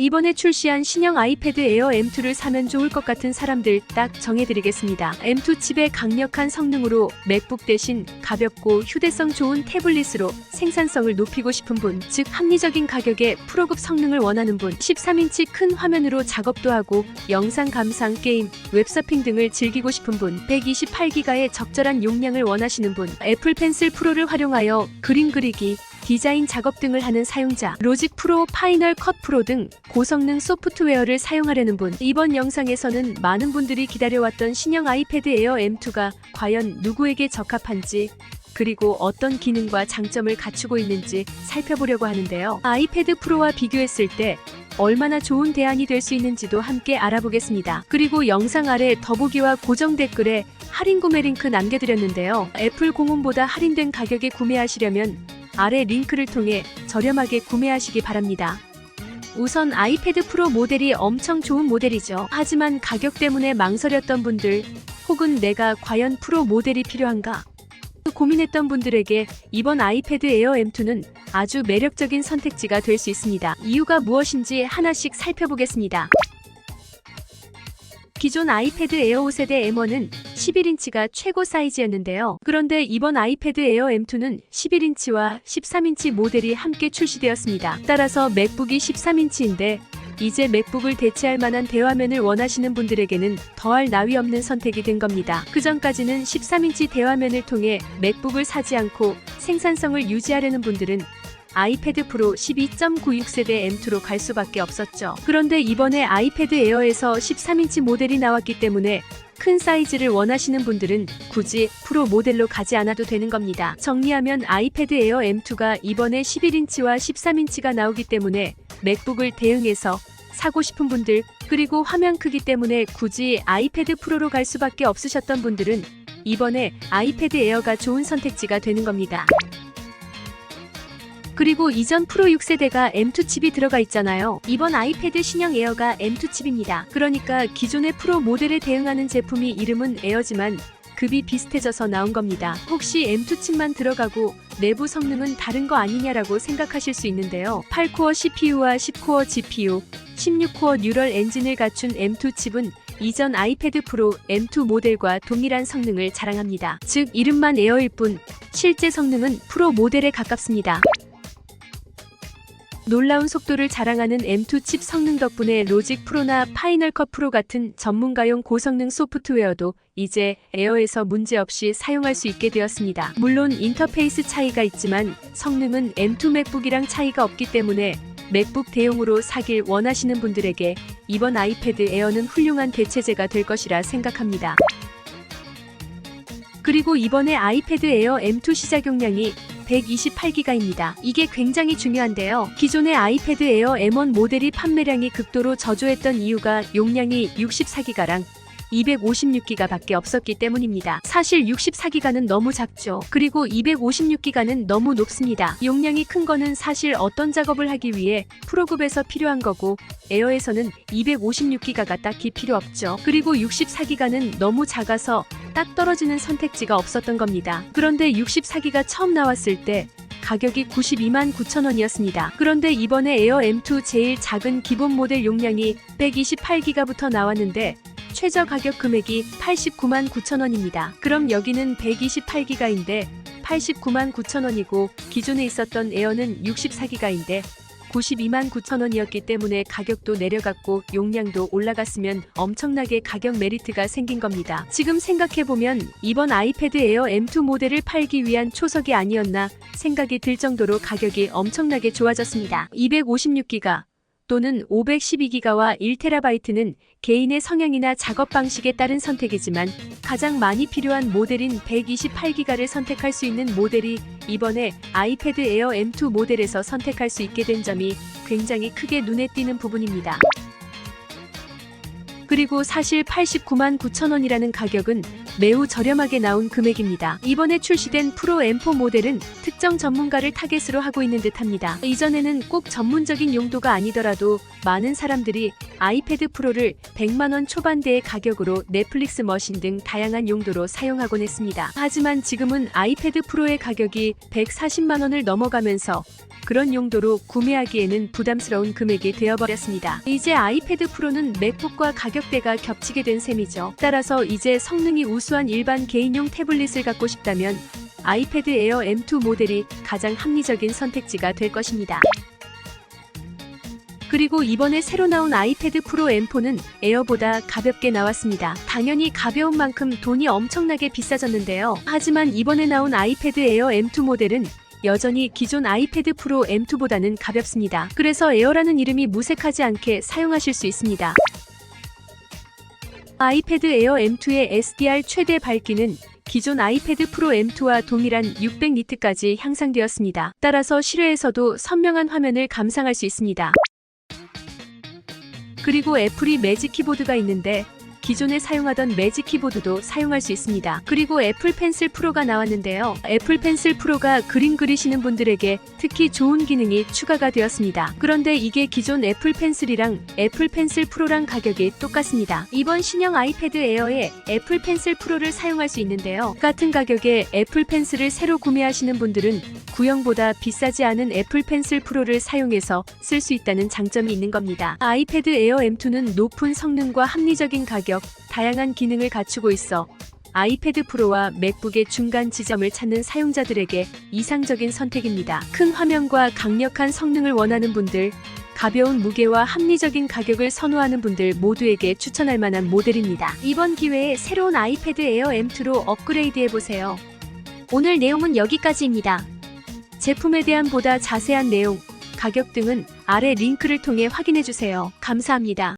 이번에 출시한 신형 아이패드 에어 M2를 사면 좋을 것 같은 사람들 딱 정해드리겠습니다. M2 칩의 강력한 성능으로 맥북 대신 가볍고 휴대성 좋은 태블릿으로 생산성을 높이고 싶은 분, 즉 합리적인 가격에 프로급 성능을 원하는 분, 13인치 큰 화면으로 작업도 하고 영상 감상, 게임, 웹서핑 등을 즐기고 싶은 분, 128기가의 적절한 용량을 원하시는 분, 애플 펜슬 프로를 활용하여 그림 그리기, 디자인 작업 등을 하는 사용자, 로직 프로, 파이널 컷 프로 등 고성능 소프트웨어를 사용하려는 분. 이번 영상에서는 많은 분들이 기다려왔던 신형 아이패드 에어 M2가 과연 누구에게 적합한지, 그리고 어떤 기능과 장점을 갖추고 있는지 살펴보려고 하는데요. 아이패드 프로와 비교했을 때 얼마나 좋은 대안이 될 수 있는지도 함께 알아보겠습니다. 그리고 영상 아래 더보기와 고정 댓글에 할인 구매 링크 남겨드렸는데요. 애플 공홈보다 할인된 가격에 구매하시려면 아래 링크를 통해 저렴하게 구매하시기 바랍니다. 우선 아이패드 프로 모델이 엄청 좋은 모델이죠. 하지만 가격 때문에 망설였던 분들, 혹은 내가 과연 프로 모델이 필요한가 고민했던 분들에게 이번 아이패드 에어 M2는 아주 매력적인 선택지가 될 수 있습니다. 이유가 무엇인지 하나씩 살펴보겠습니다. 기존 아이패드 에어 5세대 M1은 11인치가 최고 사이즈였는데요. 그런데 이번 아이패드 에어 M2는 11인치와 13인치 모델이 함께 출시되었습니다. 따라서 맥북이 13인치인데 이제 맥북을 대체할 만한 대화면을 원하시는 분들에게는 더할 나위 없는 선택이 된 겁니다. 그전까지는 13인치 대화면을 통해 맥북을 사지 않고 생산성을 유지하려는 분들은 아이패드 프로 12.96세대 M2로 갈 수밖에 없었죠. 그런데 이번에 아이패드 에어에서 13인치 모델이 나왔기 때문에 큰 사이즈를 원하시는 분들은 굳이 프로 모델로 가지 않아도 되는 겁니다. 정리하면 아이패드 에어 M2가 이번에 11인치와 13인치가 나오기 때문에 맥북을 대응해서 사고 싶은 분들, 그리고 화면 크기 때문에 굳이 아이패드 프로로 갈 수밖에 없으셨던 분들은 이번에 아이패드 에어가 좋은 선택지가 되는 겁니다. 그리고 이전 프로 6세대가 M2 칩이 들어가 있잖아요. 이번 아이패드 신형 에어가 M2 칩입니다. 그러니까 기존의 프로 모델에 대응하는 제품이 이름은 에어지만 급이 비슷해져서 나온 겁니다. 혹시 M2 칩만 들어가고 내부 성능은 다른 거 아니냐라고 생각하실 수 있는데요. 8코어 CPU와 10코어 GPU, 16코어 뉴럴 엔진을 갖춘 M2 칩은 이전 아이패드 프로 M2 모델과 동일한 성능을 자랑합니다. 즉 이름만 에어일 뿐 실제 성능은 프로 모델에 가깝습니다. 놀라운 속도를 자랑하는 M2 칩 성능 덕분에 로직 프로나 파이널 컷 프로 같은 전문가용 고성능 소프트웨어도 이제 에어에서 문제없이 사용할 수 있게 되었습니다. 물론 인터페이스 차이가 있지만 성능은 M2 맥북이랑 차이가 없기 때문에 맥북 대용으로 사길 원하시는 분들에게 이번 아이패드 에어는 훌륭한 대체제가 될 것이라 생각합니다. 그리고 이번에 아이패드 에어 M2 시작 용량이 128기가입니다. 이게 굉장히 중요한데요. 기존의 아이패드 에어 M1 모델이 판매량이 극도로 저조했던 이유가 용량이 64기가랑 256기가 밖에 없었기 때문입니다. 사실 64기가는 너무 작죠. 그리고 256기가는 너무 높습니다. 용량이 큰 거는 사실 어떤 작업을 하기 위해 프로급에서 필요한 거고 에어에서는 256기가가 딱히 필요 없죠. 그리고 64기가는 너무 작아서 딱 떨어지는 선택지가 없었던 겁니다. 그런데 64기가 처음 나왔을 때 가격이 92만 9천 원이었습니다. 그런데 이번에 에어 M2 제일 작은 기본 모델 용량이 128기가부터 나왔는데 최저 가격 금액이 89만 9천 원입니다. 그럼 여기는 128기가인데 89만 9천 원이고 기존에 있었던 에어는 64기가인데 92만 9천 원이었기 때문에 가격도 내려갔고 용량도 올라갔으면 엄청나게 가격 메리트가 생긴 겁니다. 지금 생각해보면 이번 아이패드 에어 M2 모델을 팔기 위한 초석이 아니었나 생각이 들 정도로 가격이 엄청나게 좋아졌습니다. 256기가 또는 512기가와 1TB는 개인의 성향이나 작업 방식에 따른 선택이지만 가장 많이 필요한 모델인 128기가를 선택할 수 있는 모델이 이번에 아이패드 에어 M2 모델에서 선택할 수 있게 된 점이 굉장히 크게 눈에 띄는 부분입니다. 그리고 사실 89만 9천 원이라는 가격은 매우 저렴하게 나온 금액입니다. 이번에 출시된 프로 M4 모델은 특정 전문가를 타겟으로 하고 있는 듯합니다. 이전에는 꼭 전문적인 용도가 아니더라도 많은 사람들이 아이패드 프로를 100만원 초반대의 가격으로 넷플릭스 머신 등 다양한 용도로 사용하곤 했습니다. 하지만 지금은 아이패드 프로의 가격이 140만원을 넘어가면서 그런 용도로 구매하기에는 부담스러운 금액이 되어버렸습니다. 이제 아이패드 프로는 맥북과 가격대가 겹치게 된 셈이죠. 따라서 이제 성능이 우수한 일반 개인용 태블릿을 갖고 싶다면 아이패드 에어 M2 모델이 가장 합리적인 선택지가 될 것입니다. 그리고 이번에 새로 나온 아이패드 프로 M4는 에어보다 가볍게 나왔습니다. 당연히 가벼운 만큼 돈이 엄청나게 비싸졌는데요. 하지만 이번에 나온 아이패드 에어 M2 모델은 여전히 기존 아이패드 프로 M2보다는 가볍습니다. 그래서 에어라는 이름이 무색하지 않게 사용하실 수 있습니다. 아이패드 에어 M2의 SDR 최대 밝기는 기존 아이패드 프로 M2와 동일한 600니트까지 향상되었습니다. 따라서 실외에서도 선명한 화면을 감상할 수 있습니다. 그리고 애플이 매직 키보드가 있는데 기존에 사용하던 매직 키보드도 사용할 수 있습니다. 그리고 애플 펜슬 프로가 나왔는데요. 애플 펜슬 프로가 그림 그리시는 분들에게 특히 좋은 기능이 추가가 되었습니다. 그런데 이게 기존 애플 펜슬이랑 애플 펜슬 프로랑 가격이 똑같습니다. 이번 신형 아이패드 에어에 애플 펜슬 프로를 사용할 수 있는데요. 같은 가격에 애플 펜슬을 새로 구매하시는 분들은 구형보다 비싸지 않은 애플 펜슬 프로를 사용해서 쓸 수 있다는 장점이 있는 겁니다. 아이패드 에어 M2는 높은 성능과 합리적인 가격, 다양한 기능을 갖추고 있어 아이패드 프로와 맥북의 중간 지점을 찾는 사용자들에게 이상적인 선택입니다. 큰 화면과 강력한 성능을 원하는 분들, 가벼운 무게와 합리적인 가격을 선호하는 분들 모두에게 추천할 만한 모델입니다. 이번 기회에 새로운 아이패드 에어 M2로 업그레이드해보세요. 오늘 내용은 여기까지입니다. 제품에 대한 보다 자세한 내용, 가격 등은 아래 링크를 통해 확인해주세요. 감사합니다.